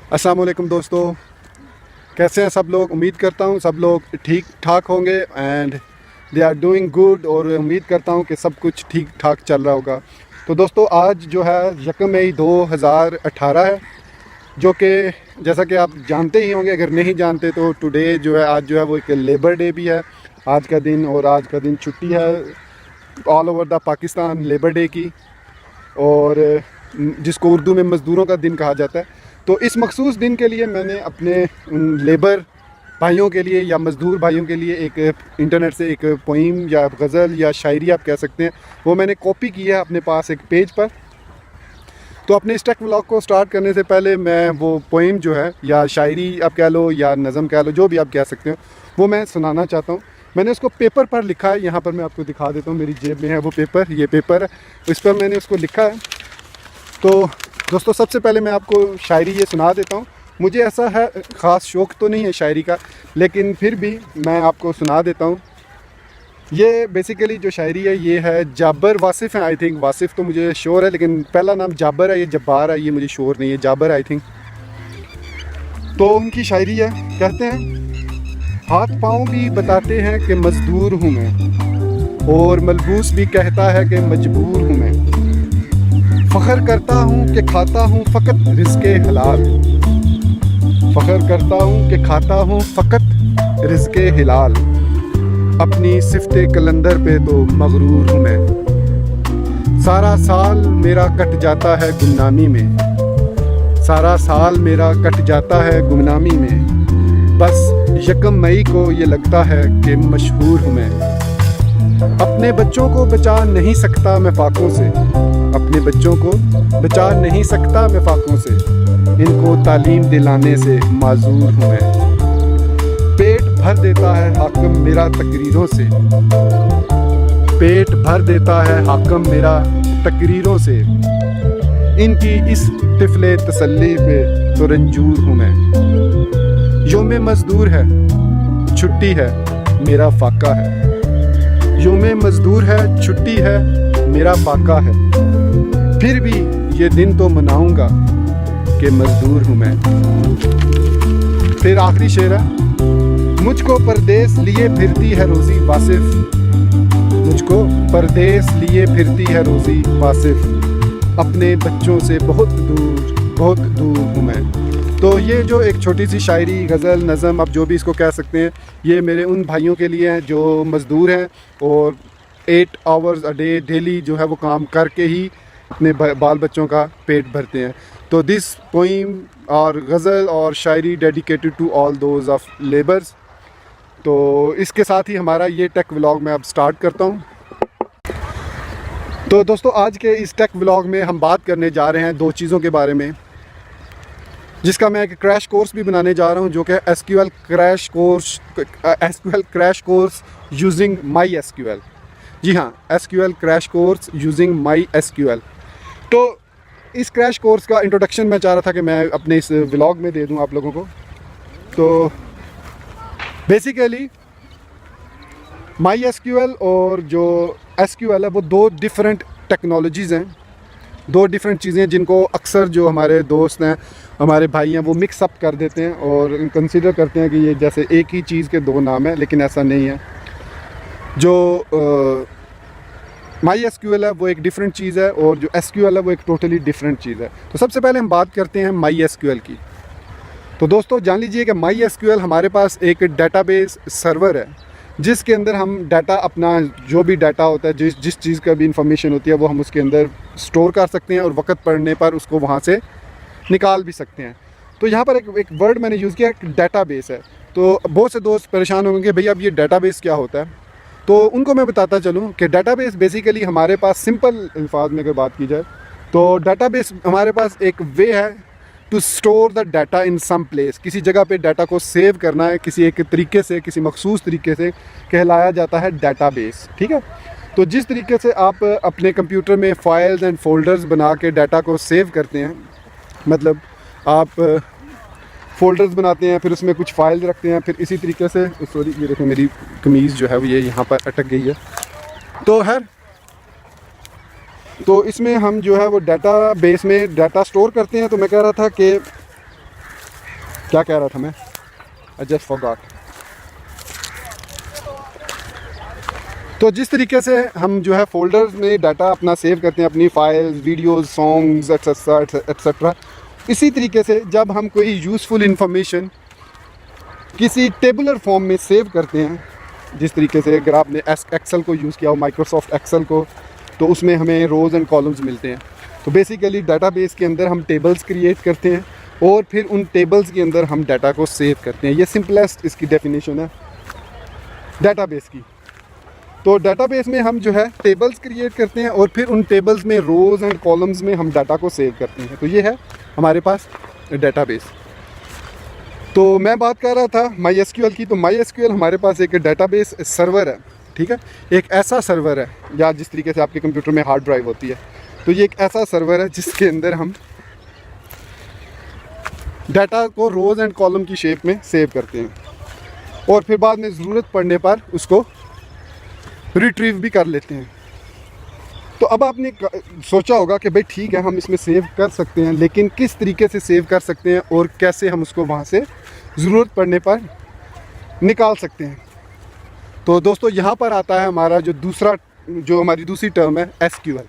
अस्सलाम वालेकुम दोस्तों, कैसे हैं सब लोग। उम्मीद करता हूँ सब लोग ठीक ठाक होंगे and they are doing good. और उम्मीद करता हूँ कि सब कुछ ठीक ठाक चल रहा होगा। तो दोस्तों आज जो है 1 मई 2018 है, जो कि जैसा कि आप जानते ही होंगे, अगर नहीं जानते तो टुडे जो है, आज जो है वो एक लेबर डे भी है आज का दिन। और आज का दिन छुट्टी है all over the Pakistan labour day की, और जिसको उर्दू में मज़दूरों का दिन कहा जाता है। तो इस मखसूस दिन के लिए मैंने अपने लेबर भाइयों के लिए या मज़दूर भाइयों के लिए एक इंटरनेट से एक पोइम या गज़ल या शायरी आप कह सकते हैं, वो मैंने कॉपी की है अपने पास एक पेज पर। तो अपने इस टेक व्लॉग को स्टार्ट करने से पहले मैं वो पोइम जो है, या शायरी आप कह लो या नज़म कह लो, जो भी आप कह सकते हो, वो मैं सुनाना चाहता हूँ। मैंने उसको पेपर पर लिखा है, यहाँ पर मैं आपको दिखा देता हूँ, मेरी जेब में है वो पेपर, ये पेपर है, इस पर मैंने उसको लिखा है। तो दोस्तों सबसे पहले मैं आपको शायरी ये सुना देता हूँ। मुझे ऐसा है ख़ास शौक़ तो नहीं है शायरी का, लेकिन फिर भी मैं आपको सुना देता हूँ। ये बेसिकली जो शायरी है ये है जाबर वासिफ़ है, आई थिंक। वासिफ़ तो मुझे श्योर है, लेकिन पहला नाम जाबर है, ये जब्बार है, ये मुझे श्योर नहीं है। जाबर आई थिंक। तो उनकी शायरी है, कहते हैं हाथ पाँव भी बताते हैं कि मज़दूर हूँ मैं, और मलबूस भी कहता है कि मजबूर हूँ मैं। फ़ख्र करता हूँ कि खाता हूँ फ़कत रिज़्क़े हलाल, फ़ख्र करता हूँ कि खाता हूँ फ़कत रिज़्क़े हलाल। अपनी सिफ़्ते कलंदर पे तो मगरूर हूँ मैं। सारा साल मेरा कट जाता है गुमनामी में, सारा साल मेरा कट जाता है गुमनामी में। बस 1 मई को ये लगता है कि मशहूर हूँ मैं। अपने बच्चों को बचा नहीं सकता मैं फाकों से, अपने बच्चों को बचा नहीं सकता मैं फाकों से। इनको तालीम दिलाने से माजूर हूँ मैं। पेट भर देता है हाकिम मेरा तकरीरों से, पेट भर देता है हाकिम मेरा तकरीरों से। इनकी इस तिफले तसल्ली पे तो रंजूर हूँ मैं। योम मज़दूर है छुट्टी है मेरा फाका है, योम मज़दूर है छुट्टी है मेरा फाका है। फिर भी ये दिन तो मनाऊंगा कि मज़दूर हूँ मैं। फिर आखिरी शेर है, मुझको परदेस लिए फिरती है रोज़ी वासिफ़, मुझको परदेस लिए फिरती है रोज़ी वासिफ़। अपने बच्चों से बहुत दूर हूँ मैं। तो ये जो एक छोटी सी शायरी, गज़ल, नज़म, आप जो भी इसको कह सकते हैं, ये मेरे उन भाइयों के लिए हैं जो मज़दूर हैं और 8 आवर्स अ डे डेली जो है वो काम करके ही अपने बाल बच्चों का पेट भरते हैं। तो दिस पोइम और गज़ल और shayari dedicated to all those of labours. तो इसके साथ ही हमारा ये टेक व्लॉग मैं अब स्टार्ट करता हूँ। तो दोस्तों आज के इस टेक व्लॉग में हम बात करने जा रहे हैं 2 चीज़ों के बारे में, जिसका मैं एक क्रैश कोर्स भी बनाने जा रहा हूँ, जो कि SQL crash course using MySQL. जी हाँ, SQL crash course using MySQL. तो इस क्रैश कोर्स का इंट्रोडक्शन मैं चाह रहा था कि मैं अपने इस व्लॉग में दे दूँ आप लोगों को। तो बेसिकली माई एसक्यूएल और जो एसक्यूएल है वो 2 डिफरेंट टेक्नोलॉजीज़ हैं, 2 डिफरेंट चीज़ें जिनको अक्सर जो हमारे दोस्त हैं, हमारे भाई हैं, वो मिक्स अप कर देते हैं और कंसीडर करते हैं कि ये जैसे एक ही चीज़ के 2 नाम हैं, लेकिन ऐसा नहीं है। जो माई एसक्यूएल है वो एक डिफरेंट चीज़ है और जो एसक्यूएल है वो एक टोटली डिफरेंट चीज़ है। तो सबसे पहले हम बात करते हैं माई एसक्यूएल की। तो दोस्तों जान लीजिए कि माई एसक्यूएल हमारे पास एक डेटाबेस सर्वर है, जिसके अंदर हम डाटा, अपना जो भी डाटा होता है, जिस चीज़ का भी इंफॉर्मेशन होती है, वो हम उसके अंदर स्टोर कर सकते हैं और वक्त पड़ने पर उसको वहाँ से निकाल भी सकते हैं। तो यहाँ पर एक वर्ड मैंने यूज़ किया, डेटाबेस है। तो बहुत से दोस्त परेशान होंगे भैया अब ये डेटाबेस क्या होता है। तो उनको मैं बताता चलूँ कि डेटाबेस बेसिकली हमारे पास, सिंपल अल्फाज में अगर बात की जाए तो डेटाबेस हमारे पास एक वे है to store the data in some place. किसी जगह पे डाटा को सेव करना है किसी एक तरीके से, किसी मखसूस तरीके से, कहलाया जाता है डाटाबेस। ठीक है। तो जिस तरीके से आप अपने कंप्यूटर में फाइल्स एंड फोल्डर्स बना के डाटा को सेव करते हैं, मतलब आप फ़ोल्डर्स बनाते हैं, फिर उसमें कुछ फाइल्स रखते हैं, फिर इसी तरीके से, सॉरी ये देखो मेरी कमीज़ जो है वो ये यहाँ पर अटक गई है। तो इसमें हम जो है वो डाटा बेस में डाटा स्टोर करते हैं। तो मैं कह रहा था कि क्या कह रहा था मैं, आई जस्ट फॉरगॉट। तो जिस तरीके से हम जो है फोल्डर्स में डाटा अपना सेव करते हैं, अपनी फाइल्स, वीडियोस, सॉन्ग्स एक्सेट्रा, इसी तरीके से जब हम कोई यूज़फुल इंफॉर्मेशन किसी टेबुलर फॉर्म में सेव करते हैं, जिस तरीके से अगर आपने एक्सेल को यूज़ किया हो, माइक्रोसॉफ्ट एक्सेल को, तो उसमें हमें रोज़ एंड कॉलम्स मिलते हैं। तो बेसिकली डाटाबेस के अंदर हम टेबल्स क्रिएट करते हैं और फिर उन टेबल्स के अंदर हम डाटा को सेव करते हैं। ये सिंपलेस्ट इसकी डेफिनेशन है डाटाबेस की। तो डाटाबेस में हम जो है टेबल्स क्रिएट करते हैं और फिर उन टेबल्स में रोज़ एंड कॉलम्स में हम डाटा को सेव करते हैं। तो ये है हमारे पास डाटाबेस। तो मैं बात कर रहा था MySQL की। तो MySQL हमारे पास एक डाटाबेस सर्वर है, ठीक है। एक ऐसा सर्वर है, या जिस तरीके से आपके कंप्यूटर में हार्ड ड्राइव होती है, तो ये एक ऐसा सर्वर है जिसके अंदर हम डाटा को रोज़ एंड कॉलम की शेप में सेव करते हैं और फिर बाद में ज़रूरत पड़ने पर उसको रिट्रीव भी कर लेते हैं। तो अब आपने सोचा होगा कि भाई ठीक है, हम इसमें सेव कर सकते हैं, लेकिन किस तरीके से सेव कर सकते हैं और कैसे हम उसको वहाँ से ज़रूरत पड़ने पर निकाल सकते हैं। तो दोस्तों यहाँ पर आता है हमारा जो हमारी दूसरी टर्म है SQL।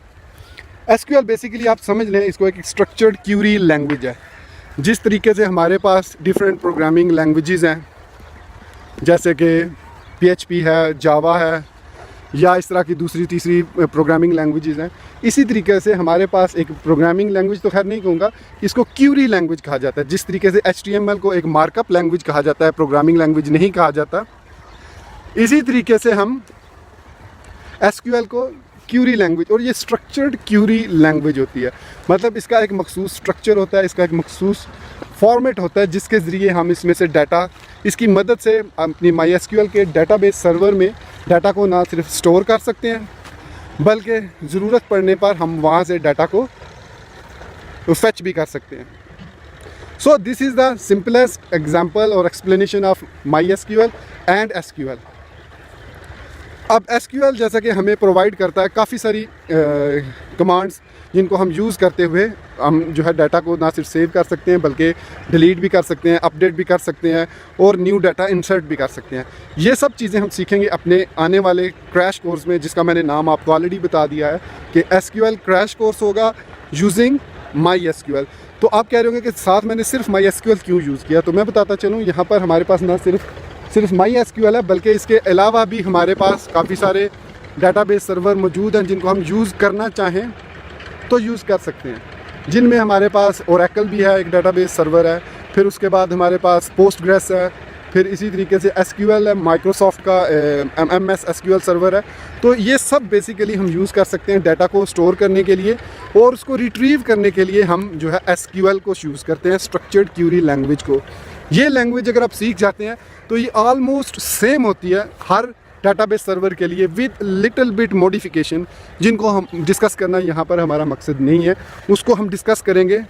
SQL बेसिकली आप समझ लें, इसको एक स्ट्रक्चर्ड क्यूरी लैंग्वेज है। जिस तरीके से हमारे पास डिफरेंट प्रोग्रामिंग लैंग्वेजेस हैं, जैसे कि PHP है, जावा है, या इस तरह की दूसरी तीसरी प्रोग्रामिंग लैंग्वेजेस हैं, इसी तरीके से हमारे पास एक प्रोग्रामिंग लैंग्वेज तो खैर नहीं कहूँगा, इसको क्यूरी लैंग्वेज कहा जाता है। जिस तरीके से HTML को एक मार्कअप लैंग्वेज कहा जाता है, प्रोग्रामिंग लैंग्वेज नहीं कहा जाता, इसी तरीके से हम SQL को क्यूरी लैंग्वेज, और ये स्ट्रक्चर्ड क्यूरी लैंग्वेज होती है। मतलब इसका एक मखसूस स्ट्रक्चर होता है, इसका एक मखसूस फॉर्मेट होता है, जिसके ज़रिए हम इसमें से डाटा, इसकी मदद से अपनी MySQL के डाटाबेस सर्वर में डाटा को ना सिर्फ स्टोर कर सकते हैं, बल्कि ज़रूरत पड़ने पर हम वहाँ से डाटा को फेच भी कर सकते हैं। So this is the simplest example और explanation of MySQL and SQL। अब SQL जैसा कि हमें प्रोवाइड करता है काफ़ी सारी कमांड्स, जिनको हम यूज़ करते हुए हम जो है डाटा को ना सिर्फ सेव कर सकते हैं, बल्कि डिलीट भी कर सकते हैं, अपडेट भी कर सकते हैं और न्यू डाटा इंसर्ट भी कर सकते हैं। ये सब चीज़ें हम सीखेंगे अपने आने वाले क्रैश कोर्स में, जिसका मैंने नाम आपको ऑलरेडी बता दिया है कि SQL क्रैश कोर्स होगा यूजिंग MySQL। तो आप कह रहे होंगे कि साथ मैंने सिर्फ MySQL क्यों यूज़ किया, तो मैं बताता चलूँ, यहाँ पर हमारे पास ना सिर्फ MySQL है, बल्कि इसके अलावा भी हमारे पास काफ़ी सारे डाटाबेस सर्वर मौजूद हैं, जिनको हम यूज़ करना चाहें तो यूज़ कर सकते हैं। जिनमें हमारे पास Oracle भी है, एक डाटाबेस सर्वर है, फिर उसके बाद हमारे पास Postgres है, फिर इसी तरीके से SQL है, माइक्रोसॉफ्ट का MS SQL सर्वर है। तो ये सब बेसिकली हम यूज़ कर सकते हैं डाटा को स्टोर करने के लिए, और उसको रिट्रीव करने के लिए हम जो है SQL को यूज़ करते हैं, स्ट्रक्चर्ड क्यूरी लैंग्वेज को। ये लैंग्वेज अगर आप सीख जाते हैं तो ये ऑलमोस्ट सेम होती है हर डाटाबेस सर्वर के लिए, विद लिटिल बिट मॉडिफिकेशन, जिनको हम डिस्कस करना यहाँ पर हमारा मकसद नहीं है। उसको हम डिस्कस करेंगे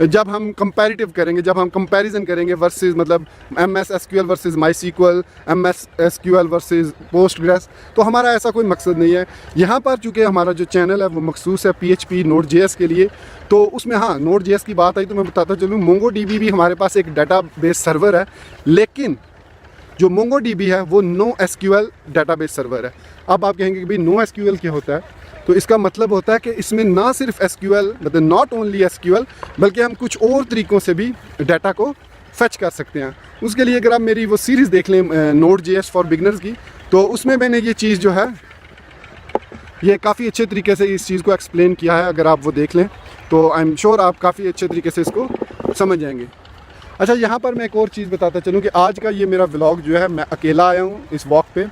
जब हम कंपैरेटिव करेंगे, जब हम कंपैरिजन करेंगे वर्सेस, मतलब MS SQL versus MySQL, MS SQL versus Postgres। तो हमारा ऐसा कोई मकसद नहीं है यहाँ पर। चूँकि हमारा जो चैनल है वो मखसूस है PHP Node.js के लिए, तो उसमें हाँ Node.js की बात आई तो मैं बताता चलूँ, MongoDB भी हमारे पास एक डाटाबेस सर्वर है, लेकिन जो MongoDB है वो NoSQL डाटाबेस सर्वर है। अब आप कहेंगे कि भाई NoSQL क्या होता है, तो इसका मतलब होता है कि इसमें ना सिर्फ SQL, मतलब नॉट ओनली SQL, बल्कि हम कुछ और तरीक़ों से भी डाटा को फेच कर सकते हैं। उसके लिए अगर आप मेरी वो सीरीज़ देख लें Node.js फॉर बिगनर्स की, तो उसमें मैंने ये चीज़ जो है ये काफ़ी अच्छे तरीके से इस चीज़ को एक्सप्लेन किया है। अगर आप वो देख लें तो आई एम श्योर आप काफ़ी अच्छे तरीके से इसको समझ जाएंगे। अच्छा, यहाँ पर मैं एक और चीज़ बताता चलूँ कि आज का ये मेरा व्लॉग जो है, मैं अकेला आया हूँ इस वॉक पे,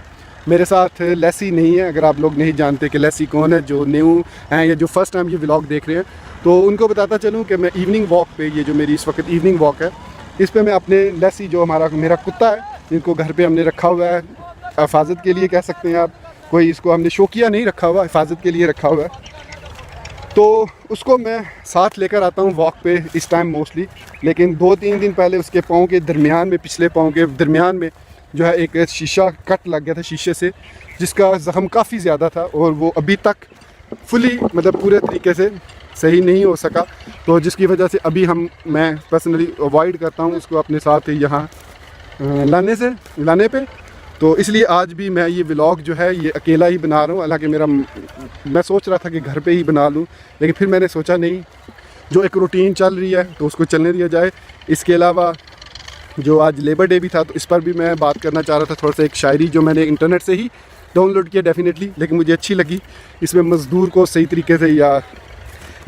मेरे साथ लेसी नहीं है। अगर आप लोग नहीं जानते कि लेसी कौन है, जो न्यू हैं या जो फर्स्ट टाइम ये व्लॉग देख रहे हैं, तो उनको बताता चलूँ कि मैं इवनिंग वॉक पे, ये जो मेरी इस वक्त इवनिंग वॉक है, इस पे मैं अपने लेसी, जो मेरा कुत्ता है, जिनको घर पे हमने रखा हुआ है हिफाजत के लिए, कह सकते हैं आप, कोई इसको हमने शौकिया नहीं रखा हुआ, हिफाजत के लिए रखा हुआ है, तो उसको मैं साथ लेकर आता हूँ वॉक पे इस टाइम मोस्टली। लेकिन 2-3 दिन पहले उसके पाँव के दरमियान में, पिछले पाँव के दरमियान में जो है एक शीशा कट लग गया था शीशे से, जिसका ज़ख्म काफ़ी ज़्यादा था और वो अभी तक फुली, मतलब पूरे तरीके से सही नहीं हो सका, तो जिसकी वजह से अभी मैं पर्सनली अवॉइड करता हूँ उसको अपने साथ यहाँ लाने पे। तो इसलिए आज भी मैं ये व्लॉग जो है ये अकेला ही बना रहा हूँ। हालांकि मैं सोच रहा था कि घर पे ही बना लूँ, लेकिन फिर मैंने सोचा नहीं, जो एक रूटीन चल रही है तो उसको चलने दिया जाए। इसके अलावा जो आज लेबर डे भी था, तो इस पर भी मैं बात करना चाह रहा था। थोड़ा सा एक शायरी जो मैंने इंटरनेट से ही डाउनलोड किया डेफिनेटली, लेकिन मुझे अच्छी लगी। इसमें मज़दूर को सही तरीके से या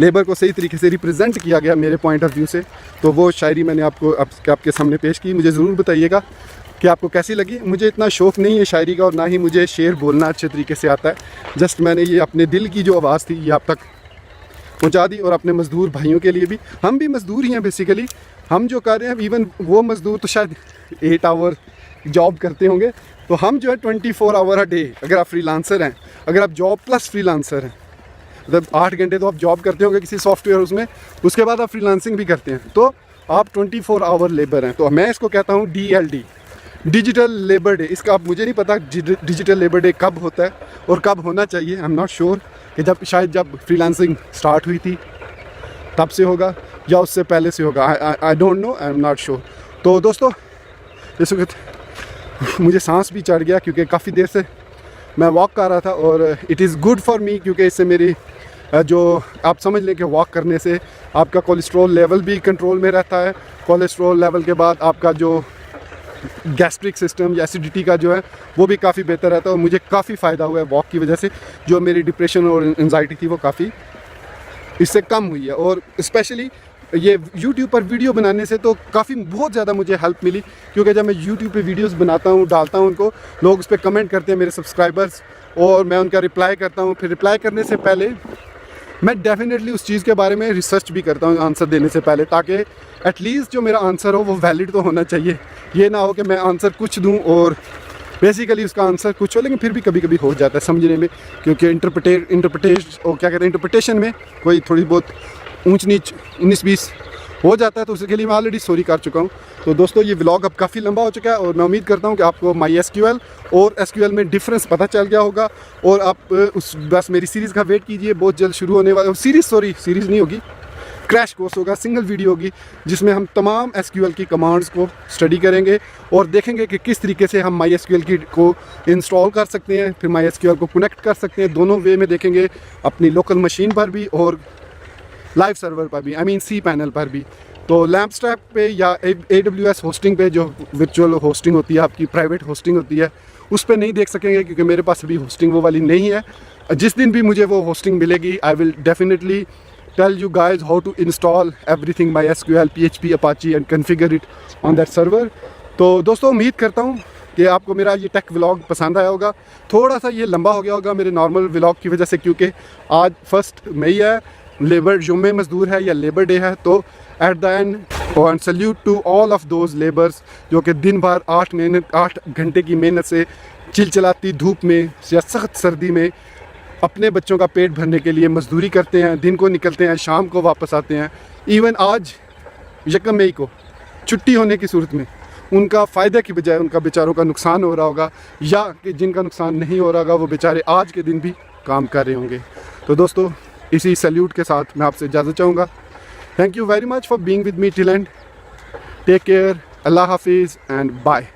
लेबर को सही तरीके से रिप्रेजेंट किया गया मेरे पॉइंट ऑफ व्यू से। तो वो शायरी मैंने आपके सामने पेश की। मुझे ज़रूर बताइएगा कि आपको कैसी लगी। मुझे इतना शौक़ नहीं है शायरी का, और ना ही मुझे शेर बोलना अच्छे तरीके से आता है। जस्ट मैंने ये अपने दिल की जो आवाज़ थी ये आप तक पहुँचा दी, और अपने मज़दूर भाइयों के लिए भी। हम भी मज़दूर ही हैं बेसिकली, हम जो कर रहे हैं। इवन वो मज़दूर तो शायद 8 आवर जॉब करते होंगे, तो हम जो है 24 आवर अ डे, अगर आप फ्रीलांसर हैं, अगर आप जॉब प्लस फ्रीलांसर हैं, मतलब 8 घंटे तो आप जॉब करते होंगे किसी सॉफ्टवेयर उसमें, उसके बाद आप फ्रीलांसिंग भी करते हैं, तो आप 24 आवर लेबर हैं। तो मैं इसको कहता हूँ DLD, डिजिटल लेबर डे। इसका आप मुझे नहीं पता डिजिटल लेबर डे कब होता है और कब होना चाहिए। आई एम नॉट श्योर कि जब फ्रीलांसिंग स्टार्ट हुई थी तब से होगा या उससे पहले से होगा। I don't know, I am not sure. तो दोस्तों इस वक्त मुझे सांस भी चढ़ गया, क्योंकि काफ़ी देर से मैं वॉक कर रहा था, और it is good for me, क्योंकि इससे मेरी जो आप समझ लें कि वॉक करने से आपका कोलेस्ट्रॉल लेवल भी कंट्रोल में रहता है। कोलेस्ट्रॉल लेवल के बाद आपका जो गैस्ट्रिक सिस्टम या एसिडिटी का जो है वो भी काफ़ी बेहतर रहता है, और मुझे काफ़ी फ़ायदा हुआ है वॉक की वजह से। जो मेरी डिप्रेशन और एंजाइटी थी वो काफ़ी इससे कम हुई है। और स्पेशली ये YouTube पर वीडियो बनाने से तो बहुत ज़्यादा मुझे हेल्प मिली, क्योंकि जब मैं YouTube पे वीडियोस बनाता हूँ, डालता हूँ उनको, लोग उस पर कमेंट करते हैं मेरे सब्सक्राइबर्स, और मैं उनका रिप्लाई करता हूँ। फिर रिप्लाई करने से पहले मैं डेफिनेटली उस चीज़ के बारे में रिसर्च भी करता हूँ आंसर देने से पहले, ताकि एटलीस्ट जो मेरा आंसर हो वो वैलिड तो होना चाहिए। ये ना हो कि मैं आंसर कुछ दूँ और बेसिकली उसका आंसर कुछ हो, लेकिन फिर भी कभी कभी हो जाता है समझने में, क्योंकि इंटरप्रिटेशन में कोई थोड़ी बहुत ऊंच नीच 19-20 हो जाता है। तो उसके लिए मैं ऑलरेडी सॉरी कर चुका हूँ। तो दोस्तों ये व्लॉग अब काफ़ी लंबा हो चुका है, और मैं उम्मीद करता हूँ कि आपको MySQL और SQL में डिफरेंस पता चल गया होगा, और आप बस मेरी सीरीज़ का वेट कीजिए। बहुत जल्द शुरू होने वाला सीरीज़ नहीं होगी, क्रैश कोर्स होगा, सिंगल वीडियो होगी, जिसमें हम तमाम SQL की कमांड्स को स्टडी करेंगे और देखेंगे कि किस तरीके से हम MySQL को इंस्टॉल कर सकते हैं, फिर MySQL को कनेक्ट कर सकते हैं। दोनों वे में देखेंगे, अपनी लोकल मशीन पर भी और लाइव सर्वर पर भी, cPanel पर भी। तो लैम्पस्टैक पे या AWS होस्टिंग पे, जो वर्चुअल होस्टिंग होती है, आपकी प्राइवेट होस्टिंग होती है, उस पर नहीं देख सकेंगे, क्योंकि मेरे पास अभी होस्टिंग वो वाली नहीं है। जिस दिन भी मुझे वो होस्टिंग मिलेगी, I will definitely tell you guys how to install everything MySQL, PHP, Apache and configure it on that server। तो दोस्तों उम्मीद करता हूँ कि आपको मेरा ये टेक व्लॉग पसंद आया होगा। थोड़ा सा ये लंबा हो गया होगा मेरे नॉर्मल व्लॉग की वजह से, क्योंकि आज 1 मई है, जुम्मे मजदूर है या लेबर डे है। तो at the end and salute to all of those labours जो कि दिन भर 8 घंटे की मेहनत से चिलचिलाती धूप में या सख्त सर्दी में अपने बच्चों का पेट भरने के लिए मजदूरी करते हैं। दिन को निकलते हैं, शाम को वापस आते हैं। इवन आज 1 मई को छुट्टी होने की सूरत में उनका फ़ायदे की बजाय उनका बेचारों का नुकसान हो रहा होगा, या कि जिनका नुकसान नहीं हो रहा होगा वो बेचारे आज के दिन भी काम कर रहे होंगे। तो दोस्तों इसी सैल्यूट के साथ मैं आपसे इजाज़त चाहूँगा। Thank you very much for being with me till end. Take care, अल्लाह हाफिज़ एंड बाय।